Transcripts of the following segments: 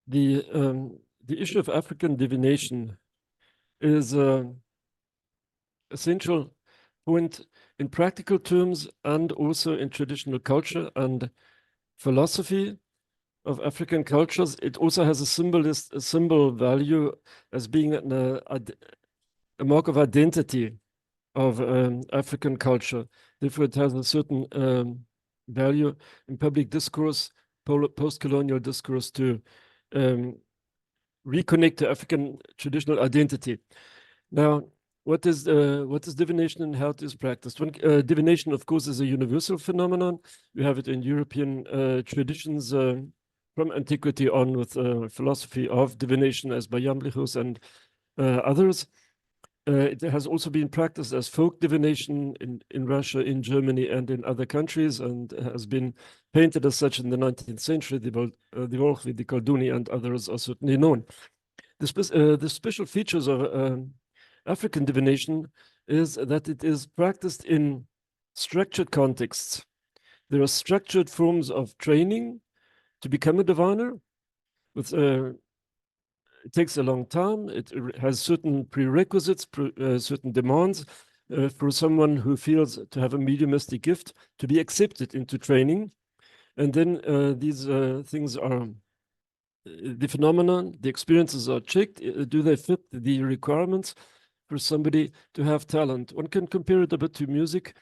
the issue of African divination is an essential point in practical terms and also in traditional culture and philosophy of African cultures. It also has a symbol value as being a mark of identity of African culture. Therefore, it has a certain value in public discourse, post-colonial discourse, to reconnect to African traditional identity. Now, what is divination and how it is practiced? Divination, of course, is a universal phenomenon. We have it in European traditions from antiquity on, with philosophy of divination as by Jamblichus and others. It has also been practiced as folk divination in Russia, in Germany, and in other countries, and has been painted as such in the 19th century. The Volchvi, the Kolduni, and others are certainly known. The special features of African divination is that it is practiced in structured contexts. There are structured forms of training to become a diviner. It takes a long time. It has certain prerequisites, certain demands for someone who feels to have a mediumistic gift to be accepted into training. And then these things are, the phenomenon, the experiences are checked. Do they fit the requirements for somebody to have talent? One can compare it a bit to music.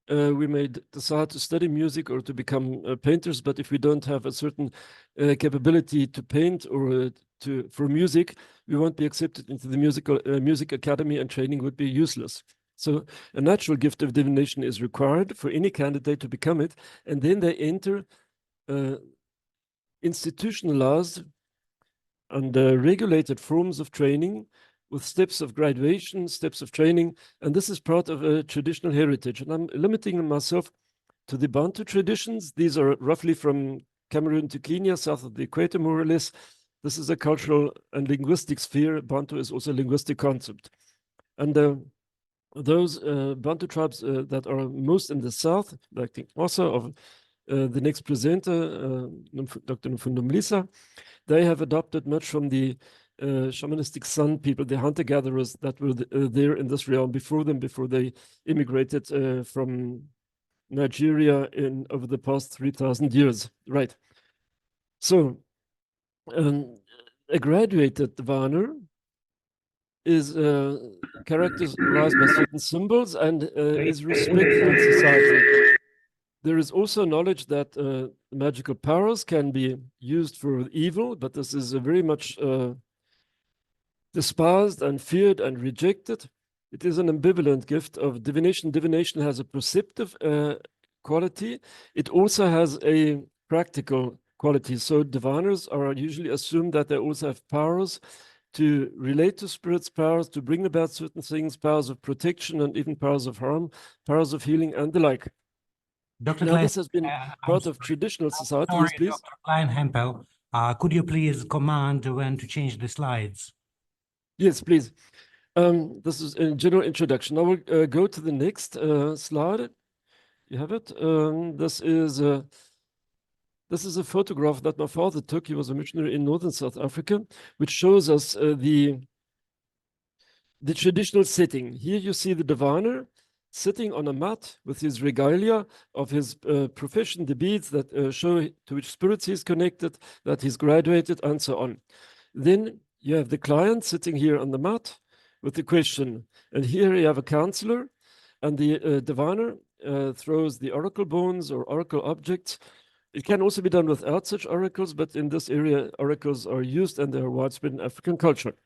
We may decide to study music or to become painters, but if we don't have a certain capability to paint or for music, we won't be accepted into the music academy, and training would be useless. So a natural gift of divination is required for any candidate to become it, and then they enter institutionalized and regulated forms of training with steps of graduation, steps of training, and this is part of a traditional heritage. And I'm limiting myself to the Bantu traditions. These are roughly from Cameroon to Kenya, south of the equator, more or less. This is a cultural and linguistic sphere. Bantu is also a linguistic concept. And those Bantu tribes that are most in the south, like the Xhosa of the next presenter, Dr. Mfundumlisa, they have adopted much from the shamanistic San people, the hunter-gatherers that were there in this realm before them, before they immigrated from Nigeria over the past 3,000 years. Right. So a graduated diviner is characterized by certain symbols and is respected in society. There is also knowledge that magical powers can be used for evil, but this is very much despised and feared and rejected. It is an ambivalent gift of divination. Divination has a perceptive quality. It also has a practical quality. So diviners are usually assumed that they also have powers to relate to spirits, powers to bring about certain things, powers of protection and even powers of harm, powers of healing and the like. Dr. Now, this has been part of traditional society. Yes, please. Dr. Kleinhempel, could you please command when to change the slides? Yes, please. This is a general introduction. I will go to the next slide. You have it. This is a photograph that my father took. He was a missionary in northern South Africa, which shows us the traditional setting. Here you see the diviner sitting on a mat with his regalia of his profession, the beads that show to which spirits he's connected, that he's graduated, and so on. Then you have the client sitting here on the mat with the question. And here you have a counselor, and the diviner throws the oracle bones or oracle objects. It can also be done without such oracles, but in this area, oracles are used and they are widespread in African culture.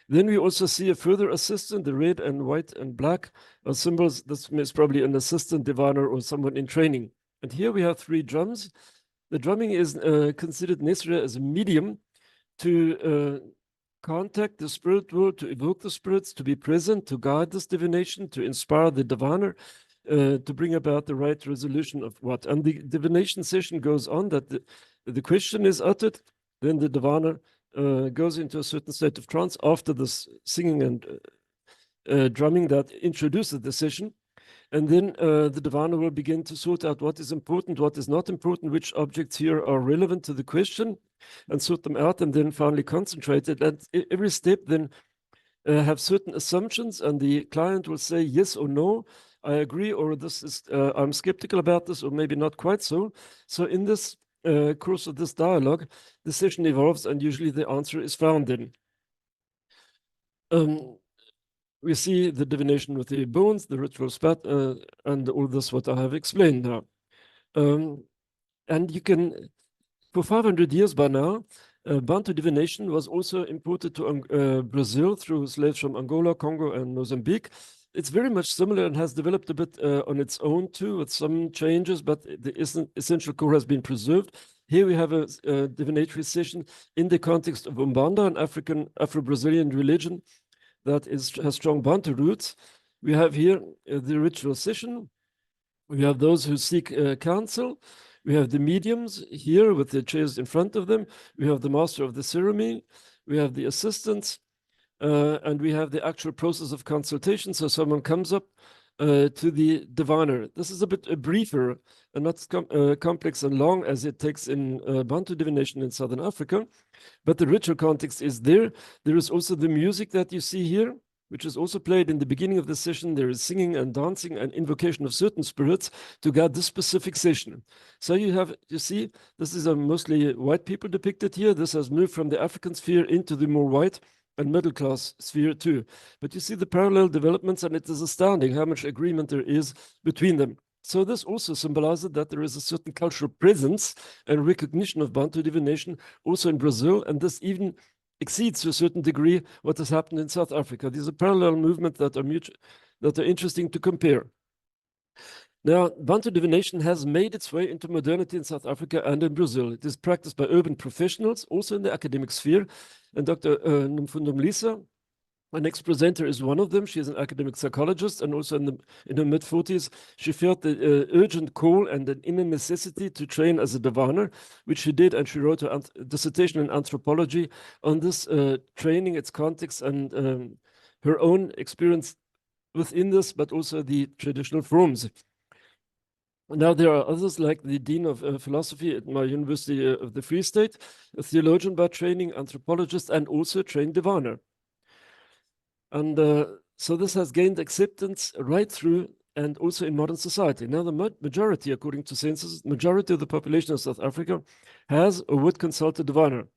Then we also see a further assistant. The red and white and black are symbols. This is probably an assistant diviner or someone in training. And here we have 3 drums. The drumming is considered necessary as a medium to contact the spirit world, to evoke the spirits, to be present, to guide this divination, to inspire the diviner, to bring about the right resolution of what. And the divination session goes on that the question is uttered, then the diviner goes into a certain state of trance after this singing and drumming that introduces the session. And then the diviner will begin to sort out what is important, what is not important, which objects here are relevant to the question, and sort them out, and then finally concentrate it. And every step then have certain assumptions, and the client will say yes or no, I agree, or this is I'm skeptical about this, or maybe not quite so. So in this course of this dialogue, the session evolves, and usually the answer is found in. We see the divination with the bones, the ritual spat, and all this what I have explained now. And you can, for 500 years by now, Bantu divination was also imported to Brazil through slaves from Angola, Congo, and Mozambique. It's very much similar and has developed a bit on its own too, with some changes, but the essential core has been preserved. Here we have a divinatory session in the context of Umbanda, an Afro-Brazilian religion that has strong Bantu roots. We have here the ritual session. We have those who seek counsel. We have the mediums here with the chairs in front of them. We have the master of the ceremony. We have the assistants. And we have the actual process of consultation. So someone comes up to the diviner. This is a bit briefer and not complex and long as it takes in Bantu divination in Southern Africa. But the ritual context is there. There is also the music that you see here, which is also played in the beginning of the session. There is singing and dancing and invocation of certain spirits to guide this specific session. So you see, this is mostly white people depicted here. This has moved from the African sphere into the more white and middle class sphere too. But you see the parallel developments, and it is astounding how much agreement there is between them. So this also symbolizes that there is a certain cultural presence and recognition of Bantu divination also in Brazil, and this even exceeds to a certain degree what has happened in South Africa. These are parallel movements that are interesting to compare. Now, Bantu divination has made its way into modernity in South Africa and in Brazil. It is practiced by urban professionals, also in the academic sphere. And Dr. Nomfundo Mlisa, my next presenter, is one of them. She is an academic psychologist, and also in her mid-40s, she felt the urgent call and an inner necessity to train as a diviner, which she did, and she wrote a dissertation in anthropology on this training, its context, and her own experience within this, but also the traditional forms. Now, there are others like the Dean of Philosophy at my University of the Free State, a theologian by training, anthropologist, and also a trained diviner. And so this has gained acceptance right through and also in modern society. Now, the majority, according to census, majority of the population of South Africa has or would consult a diviner.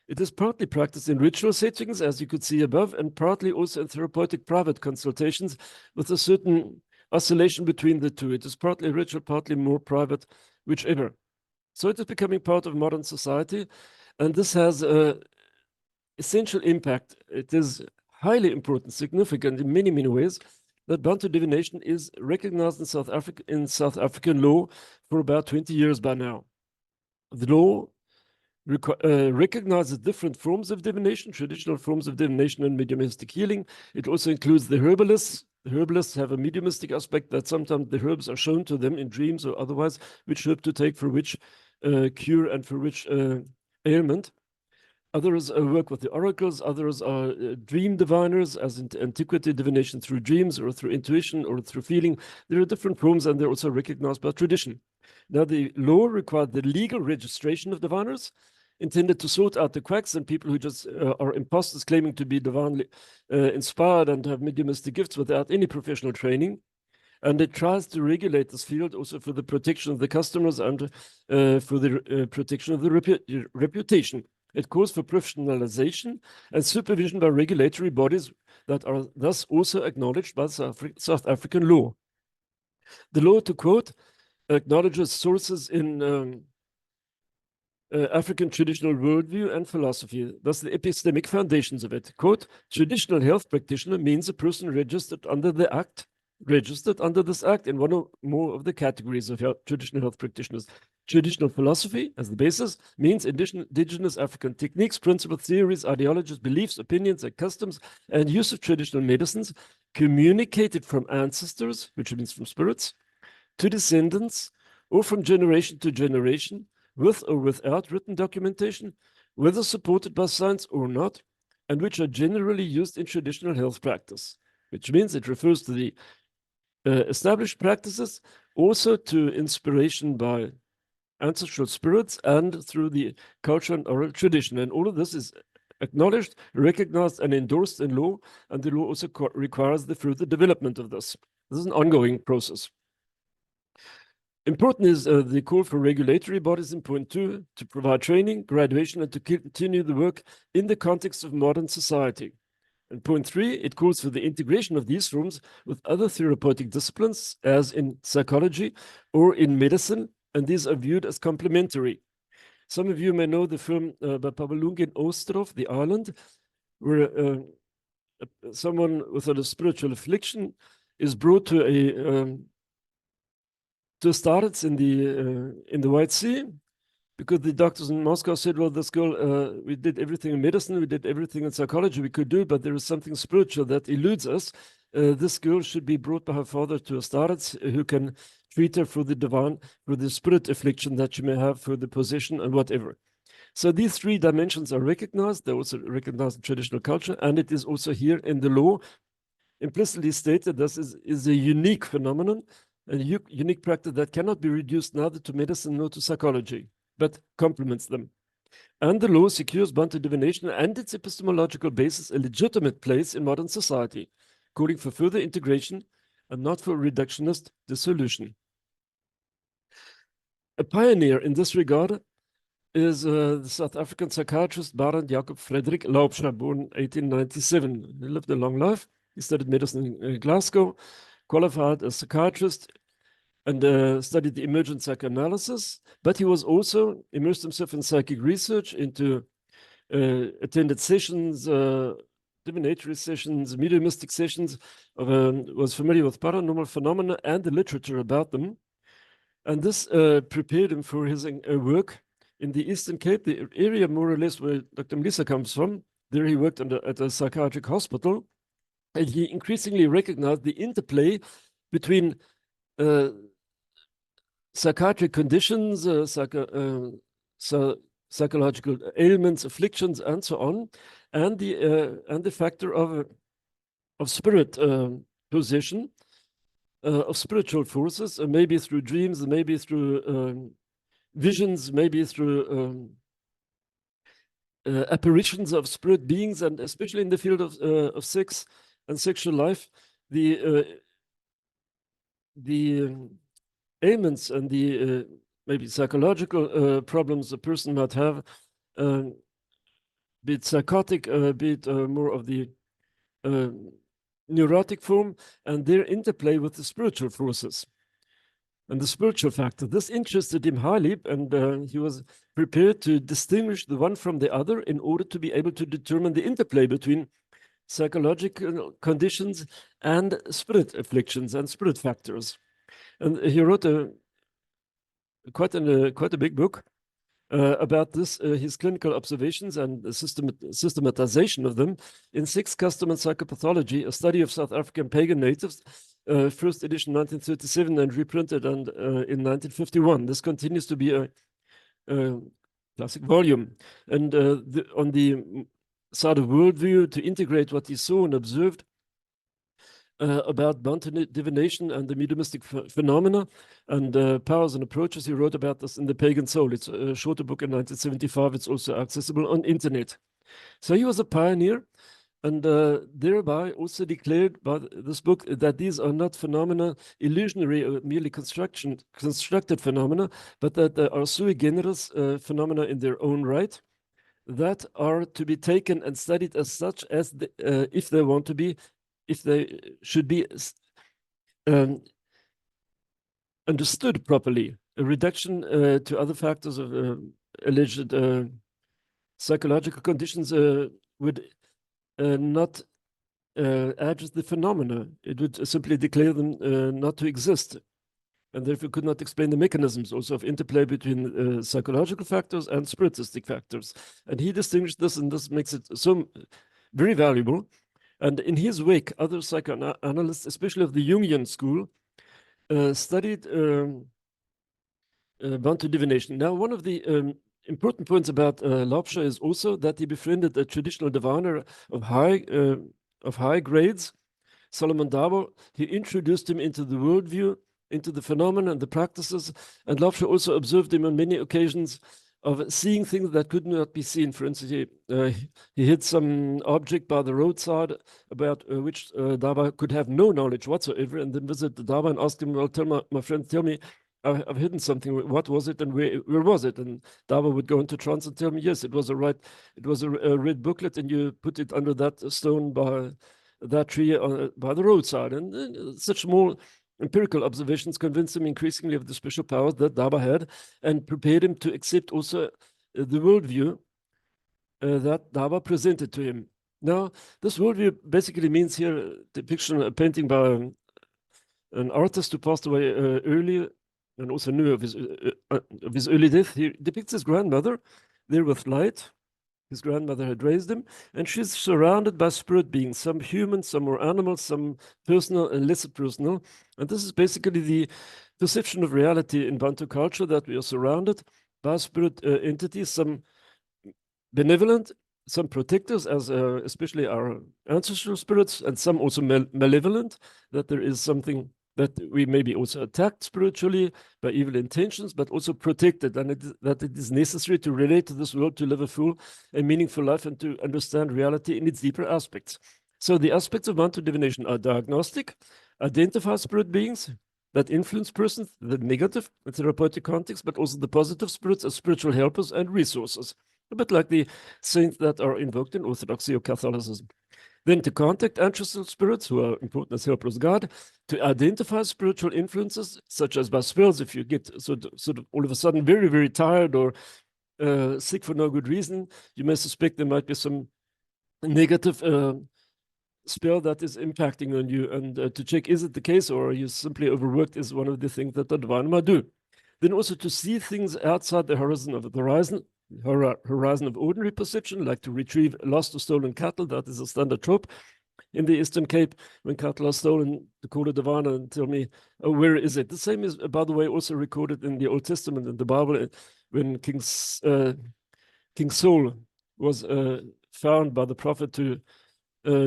It is partly practiced in ritual settings, as you could see above, and partly also in therapeutic private consultations with a certain oscillation between the two. It is partly ritual, partly more private, whichever. So it is becoming part of modern society, and this has an essential impact. It is highly important, significant in many, many ways, that Bantu divination is recognized in South African law for about 20 years by now. The law recognizes different forms of divination, traditional forms of divination and mediumistic healing. It also includes the herbalists. The herbalists have a mediumistic aspect that sometimes the herbs are shown to them in dreams or otherwise, which herb to take for which cure and for which ailment. Others work with the oracles. Others are dream diviners, as in antiquity, divination through dreams or through intuition or through feeling. There are different forms, and they're also recognized by tradition. Now, the law required the legal registration of diviners, intended to sort out the quacks and people who just are imposters claiming to be divinely inspired and have mediumistic gifts without any professional training. And it tries to regulate this field also for the protection of the customers and for the protection of the reputation. It calls for professionalization and supervision by regulatory bodies that are thus also acknowledged by South African law. The law, to quote, acknowledges sources in African traditional worldview and philosophy, thus the epistemic foundations of it. Quote, traditional health practitioner means a person registered under this act in one or more of the categories of traditional health practitioners. Traditional philosophy, as the basis, means indigenous African techniques, principles, theories, ideologies, beliefs, opinions, and customs, and use of traditional medicines communicated from ancestors, which means from spirits, to descendants, or from generation to generation, with or without written documentation, whether supported by science or not, and which are generally used in traditional health practice, which means it refers to the established practices, also to inspiration by ancestral spirits and through the culture and oral tradition. And all of this is acknowledged, recognized, and endorsed in law, and the law also requires the further development of this. This is an ongoing process. Important is the call for regulatory bodies in point 2 to provide training, graduation, and to continue the work in the context of modern society. And point 3, it calls for the integration of these forms with other therapeutic disciplines, as in psychology or in medicine, and these are viewed as complementary. Some of you may know the film by Pavel Lundgren, Ostrov, the island, where someone with a spiritual affliction is brought to starets in the White Sea, because the doctors in Moscow said, well, this girl, we did everything in medicine, we did everything in psychology we could do, but there is something spiritual that eludes us. This girl should be brought by her father to a starets who can treat her for the divine, for the spirit affliction that she may have, for the possession and whatever. So these 3 dimensions are recognized. They're also recognized in traditional culture, and it is also here in the law implicitly stated this is a unique phenomenon, a unique practice that cannot be reduced neither to medicine nor to psychology, but complements them. And the law secures Bantu divination and its epistemological basis a legitimate place in modern society, calling for further integration and not for reductionist dissolution. A pioneer in this regard is the South African psychiatrist Barend Jacob Frederick Laubscher, born 1897. He lived a long life. He studied medicine in Glasgow, qualified as psychiatrist, and studied the emergent psychoanalysis, but he was also immersed himself in psychic research, attended sessions, divinatory sessions, mediumistic sessions, was familiar with paranormal phenomena and the literature about them. And this prepared him for his work in the Eastern Cape, the area more or less where Dr. Mlisa comes from. There he worked at a psychiatric hospital, and he increasingly recognized the interplay between psychiatric conditions, psychological ailments, afflictions, and so on, and the factor of spirit possession, of spiritual forces, maybe through dreams, maybe through visions, maybe through apparitions of spirit beings, and especially in the field of sex and sexual life, the ailments and the maybe psychological problems a person might have, be it psychotic, be it more of the neurotic form, and their interplay with the spiritual forces and the spiritual factor. This interested him highly, and he was prepared to distinguish the one from the other in order to be able to determine the interplay between psychological conditions and spirit afflictions and spirit factors. And he wrote quite a big book about this, his clinical observations and the systematization of them in 6 Custom and Psychopathology, a study of South African pagan natives, first edition 1937 and reprinted in 1951. This continues to be a classic volume. And on the side of worldview, to integrate what he saw and observed about Bantu divination and the mediumistic phenomena and powers and approaches. He wrote about this in The Pagan Soul. It's a shorter book in 1975. It's also accessible on internet. So he was a pioneer, and thereby also declared by this book that these are not phenomena, illusionary or merely constructed phenomena, but that they are sui generis phenomena in their own right, that are to be taken and studied as such, as if they want to be, if they should be understood properly. A reduction to other factors of alleged psychological conditions would not address the phenomena. It would simply declare them not to exist, and therefore could not explain the mechanisms also of interplay between psychological factors and spiritistic factors. And he distinguished this, and this makes it so very valuable. And in his wake, other psychoanalysts, especially of the Jungian school, studied Bantu divination. Now, one of the important points about Laubscher is also that he befriended a traditional diviner of high grades, Solomon Dabo, he introduced him into the worldview, into the phenomena and the practices, and Lofsche also observed him on many occasions of seeing things that could not be seen. For instance, he hit some object by the roadside about which Daba could have no knowledge whatsoever, and then visit the Daba and ask him, well, tell my friend, tell me, I've hidden something. What was it, and where was it? And Daba would go into trance and tell me, yes, it was a red booklet, and you put it under that stone by that tree by the roadside. And such small empirical observations convinced him increasingly of the special powers that Daba had, and prepared him to accept also the worldview that Daba presented to him. Now, this worldview basically means here a depiction, a painting by an artist who passed away earlier, and also knew of his early death. He depicts his grandmother there with light. His grandmother had raised him, and she's surrounded by spirit beings, some human, some more animal, some personal and lesser personal. And this is basically the perception of reality in Bantu culture, that we are surrounded by spirit entities, some benevolent, some protectors, as especially our ancestral spirits, and some also malevolent, that there is something that we may be also attacked spiritually by evil intentions, but also protected, and that it is necessary to relate to this world to live a full and meaningful life and to understand reality in its deeper aspects. So the aspects of Bantu divination are diagnostic, identify spirit beings that influence persons, the negative and therapeutic context, but also the positive spirits as spiritual helpers and resources, a bit like the saints that are invoked in Orthodoxy or Catholicism. Then to contact ancestral spirits who are important as helpers of God, to identify spiritual influences, such as by spells. If you get sort of all of a sudden very, very tired or sick for no good reason, you may suspect there might be some negative spell that is impacting on you. And to check, is it the case, or are you simply overworked, is one of the things that the divine might do. Then also to see things outside the horizon of ordinary perception, like to retrieve lost or stolen cattle. That is a standard trope in the Eastern Cape. When cattle are stolen, to call a diviner and tell me, oh, where is it? The same is, by the way, also recorded in the Old Testament, in the Bible, when King Saul was found by the prophet to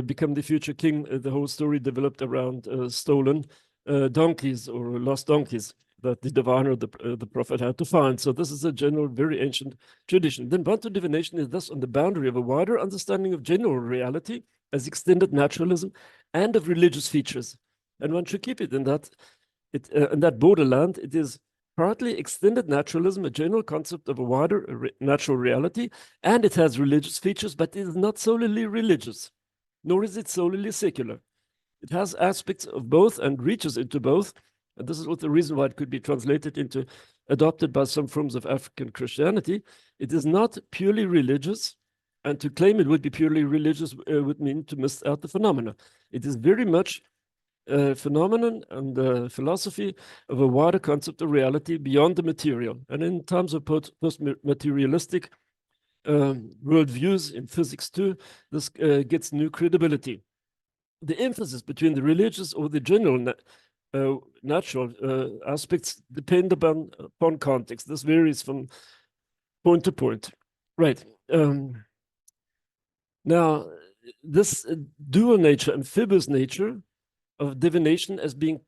become the future king. The whole story developed around stolen donkeys or lost donkeys that the diviner, the prophet, had to find. So this is a general, very ancient tradition. Then Bantu divination is thus on the boundary of a wider understanding of general reality as extended naturalism and of religious features. And one should keep it in that borderland. It is partly extended naturalism, a general concept of a wider natural reality, and it has religious features, but it is not solely religious, nor is it solely secular. It has aspects of both and reaches into both. And this is what the reason why it could be translated into, adopted by some forms of African Christianity. It is not purely religious, and to claim it would be purely religious would mean to miss out the phenomena. It is very much a phenomenon and philosophy of a wider concept of reality beyond the material. And in terms of post-materialistic worldviews in physics too, this gets new credibility. The emphasis between the religious or the general natural aspects depend upon context. This varies from point to point. Right. Now, this dual nature, amphibious nature of divination as being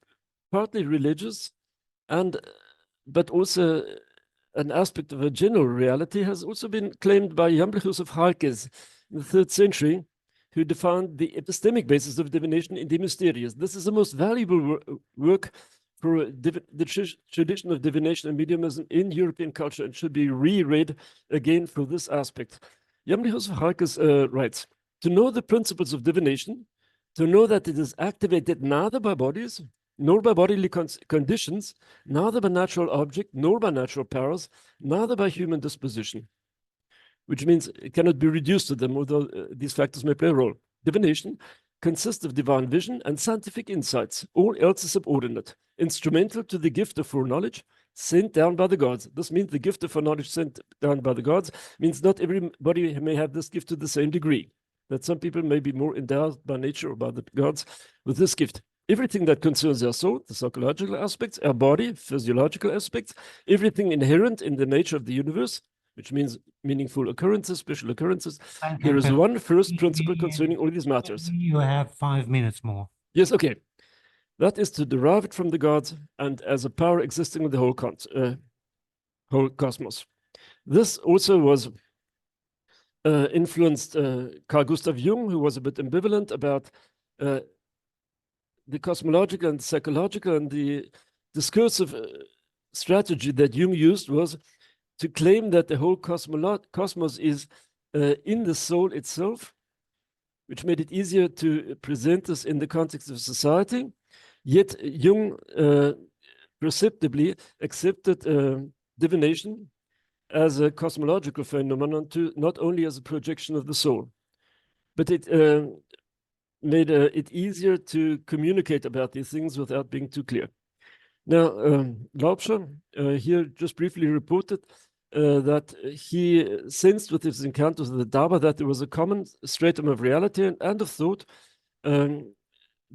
partly religious but also an aspect of a general reality has also been claimed by Jamblichus of Harkes in the 3rd century, who defined the epistemic basis of divination in De Mysteriis. This is the most valuable work for the tradition of divination and mediumism in European culture, and should be reread again for this aspect. Jamblichus of Harkes writes, to know the principles of divination, to know that it is activated neither by bodies, nor by bodily conditions, neither by natural object, nor by natural powers, neither by human disposition, which means it cannot be reduced to them, although these factors may play a role. Divination consists of divine vision and scientific insights. All else is subordinate, instrumental to the gift of foreknowledge sent down by the gods. This means the gift of foreknowledge sent down by the gods means not everybody may have this gift to the same degree, that some people may be more endowed by nature or by the gods with this gift. Everything that concerns our soul, the psychological aspects, our body, physiological aspects, everything inherent in the nature of the universe, which means meaningful occurrences, special occurrences. There is one first principle concerning all these matters. You have 5 minutes more. Yes, okay. That is to derive it from the gods and as a power existing in the whole cosmos. This also was influenced Carl Gustav Jung, who was a bit ambivalent about the cosmological and psychological, and the discursive strategy that Jung used was to claim that the whole cosmos is in the soul itself, which made it easier to present this in the context of society. Yet Jung perceptibly accepted divination as a cosmological phenomenon, not only as a projection of the soul, but it made it easier to communicate about these things without being too clear. Now, Laubscher here just briefly reported that he sensed with his encounters with the Dharma that there was a common stratum of reality and of thought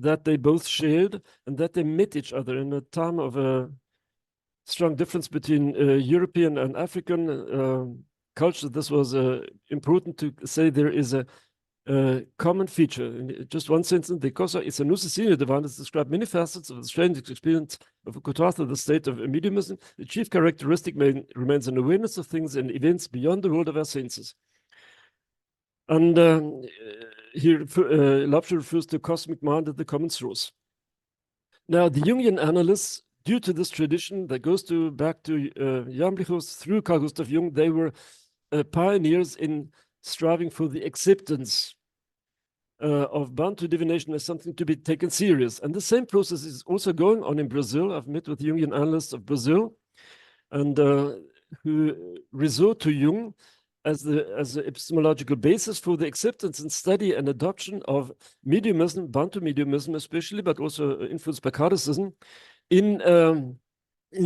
that they both shared, and that they met each other in a time of a strong difference between European and African culture. This was important to say there is a common feature. In just one sentence, the Kosa is a Nusasina divine has described many facets of the strange experience of a Kotratha, the state of mediumism. The chief characteristic remains an awareness of things and events beyond the world of our senses. And here, Laubscher refers to cosmic mind as the common source. Now, the Jungian analysts, due to this tradition that goes back to Jamblichus through Carl Gustav Jung, they were pioneers in striving for the acceptance of Bantu divination as something to be taken serious. And the same process is also going on in Brazil. I've met with Jungian analysts of Brazil, and who resort to Jung as the epistemological basis for the acceptance and study and adoption of mediumism, Bantu mediumism especially, but also influenced by Kardasism in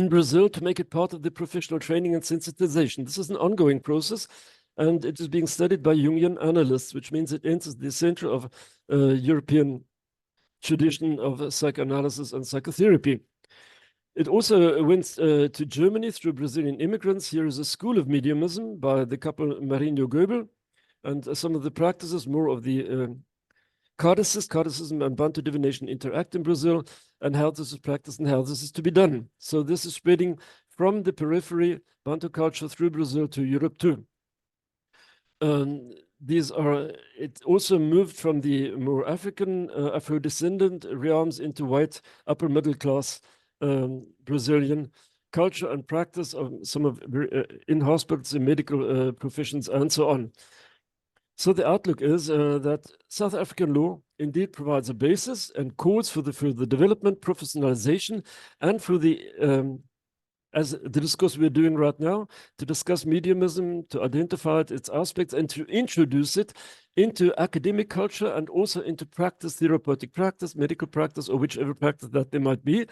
Brazil, to make it part of the professional training and sensitization. This is an ongoing process, and it is being studied by Jungian analysts, which means it enters the center of European tradition of psychoanalysis and psychotherapy. It also went to Germany through Brazilian immigrants. Here is a school of mediumism by the couple Marinho Goebel, and some of the practices, more of the Kardasism and Bantu divination interact in Brazil, and how this is practiced and how this is to be done. So this is spreading from the periphery, Bantu culture, through Brazil to Europe too. It also moved from the more African, Afro-descendant realms into white, upper middle class Brazilian culture and practice of some of in hospitals, in medical professions, and so on. So the outlook is that South African law indeed provides a basis and calls for the further development, professionalization, and for the as the discourse we're doing right now, to discuss mediumism, to identify its aspects, and to introduce it into academic culture and also into practice, therapeutic practice, medical practice, or whichever practice that there might be.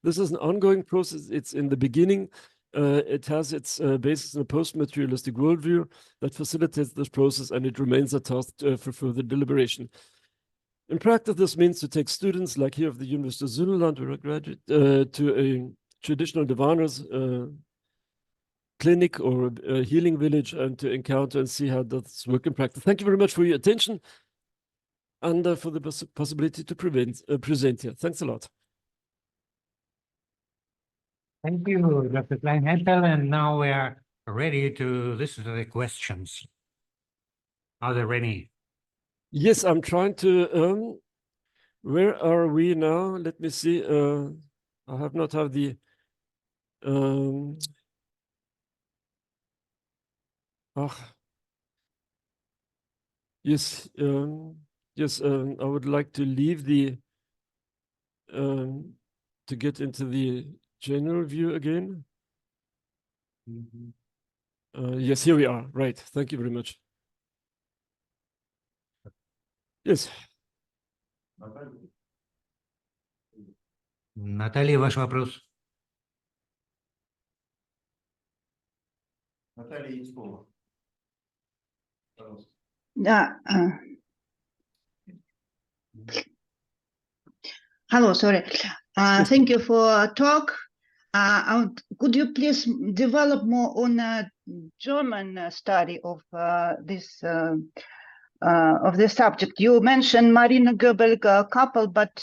This is an ongoing process. It's in the beginning. It has its basis in a post-materialistic worldview that facilitates this process, and it remains a task for further deliberation. In practice, this means to take students, like here of the University of Zululand, where I graduate, to a traditional diviners clinic or a healing village, and to encounter and see how that's work in practice. Thank you very much for your attention and for the possibility to present here. Thanks a lot. Thank you, Dr. Kleinhempel. And now we are ready to listen to the questions. Are there any? Yes, I'm trying to, where are we now? Let me see. I have not have the, yes, yes, I would like to leave the, to get into the general view again. Yes, here we are. Right. Thank you very much. Yes. Наталья, ваш вопрос. Наталья, есть слово. Да. Hello, sorry. Thank you for talk. Could you please develop more on a German study of this of the subject. You mentioned Marina Goebel couple, but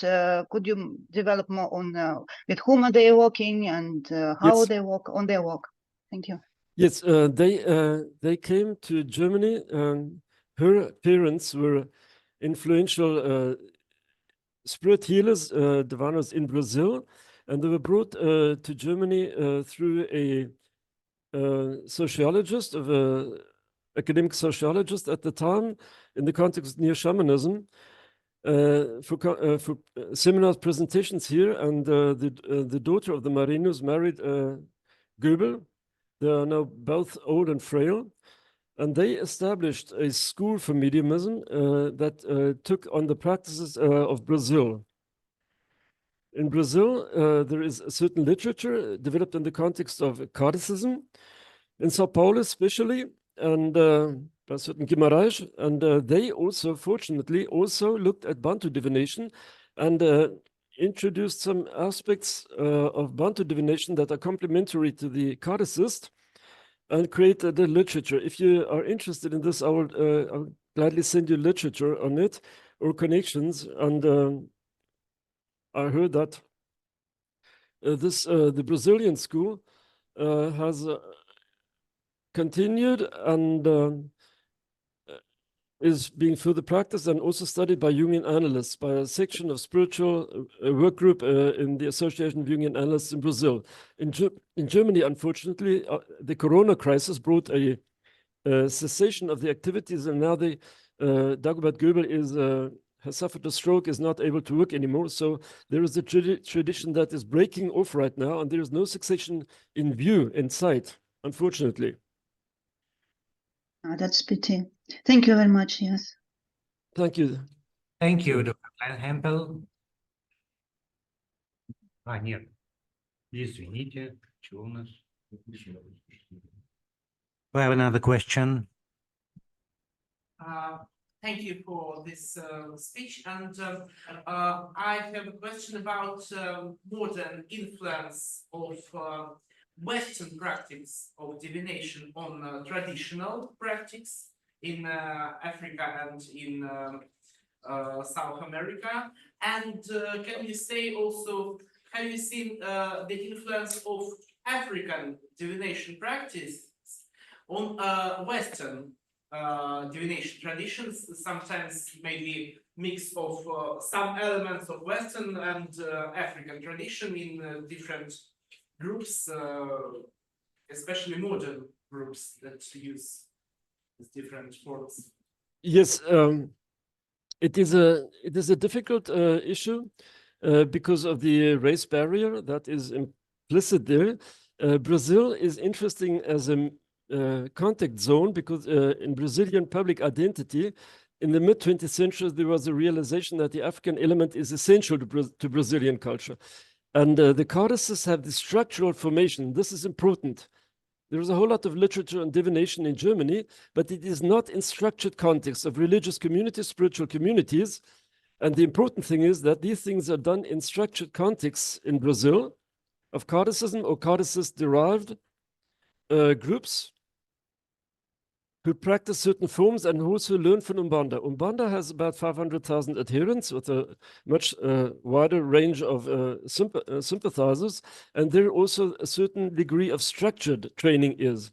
could you develop more on with whom are they working and how Yes. they work on their work? Thank you. Yes, they came to Germany. Her parents were influential spirit healers, diviners in Brazil, and they were brought to Germany through a sociologist, of a academic sociologist at the time, in the context of neo-shamanism, for seminars, presentations here, and the daughter of the Marinos married Goebel. They are now both old and frail, and they established a school for mediumism that took on the practices of Brazil. In Brazil, there is a certain literature developed in the context of Kardecism, in Sao Paulo especially, and by certain Guimarães, and they also, fortunately, also looked at Bantu divination and introduced some aspects of Bantu divination that are complementary to the Kardecist, and created the literature. If you are interested in this, I'll gladly send you literature on it or connections. And I heard that the Brazilian school has continued and is being further practiced and also studied by Jungian analysts, by a section of spiritual work group in the Association of Jungian Analysts in Brazil. In Germany, unfortunately, the Corona crisis brought a cessation of the activities, and now the Dagobert Goebel has suffered a stroke, is not able to work anymore. So there is a tradition that is breaking off right now, and there is no succession in view, in sight, unfortunately. That's pity. Thank you very much. Yes. Thank you. Thank you, Dr. Kleinhempel. Нет. Извините, что у нас? We have another question. Thank you for this speech, and I have a question about modern influence of Western practice of divination on traditional practice in Africa and in South America. And can you say also, have you seen the influence of African divination practice on Western divination traditions, sometimes maybe mix of some elements of Western and African tradition in different groups, especially modern groups that use these different forms? Yes, it is a difficult issue because of the race barrier that is implicit there. Brazil is interesting as a contact zone because in Brazilian public identity, in the mid-20th century, there was a realization that the African element is essential to Brazilian culture. And the Kardecists have the structural formation. This is important. There is a whole lot of literature on divination in Germany, but it is not in structured context of religious communities, spiritual communities. And the important thing is that these things are done in structured contexts in Brazil of Kardecism or Kardecist-derived groups who practice certain forms and also learn from Umbanda. Umbanda has about 500,000 adherents with a much wider range of sympathizers, and there also a certain degree of structured training is.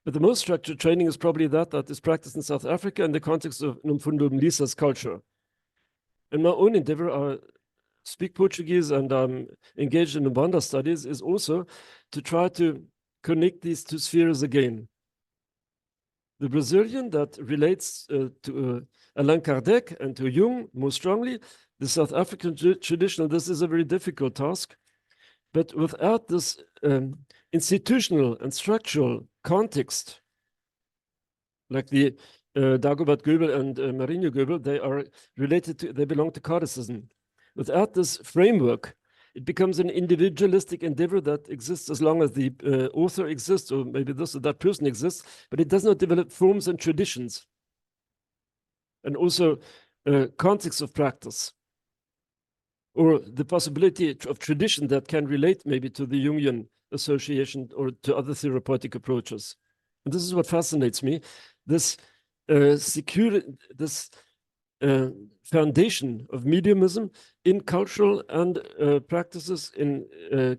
But the most structured training is probably that is practiced in South Africa in the context of Mfundo Mlisa's culture. In my own endeavor, I speak Portuguese and I'm engaged in Umbanda studies, is also to try to connect these two spheres again. The Brazilian that relates to Allan Kardec and to Jung more strongly, the South African traditional, this is a very difficult task. But without this institutional and structural context, like the Dagobert Goebel and Marinho Goebel, they are related to, they belong to Kardecism. Without this framework, it becomes an individualistic endeavor that exists as long as the author exists, or maybe this or that person exists, but it does not develop forms and traditions. And also context of practice, or the possibility of tradition that can relate maybe to the Jungian association or to other therapeutic approaches. And this is what fascinates me, this secure this foundation of mediumism in cultural and practices in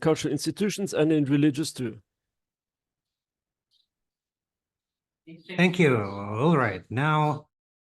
cultural institutions and in religious too. Thank you. All right. Now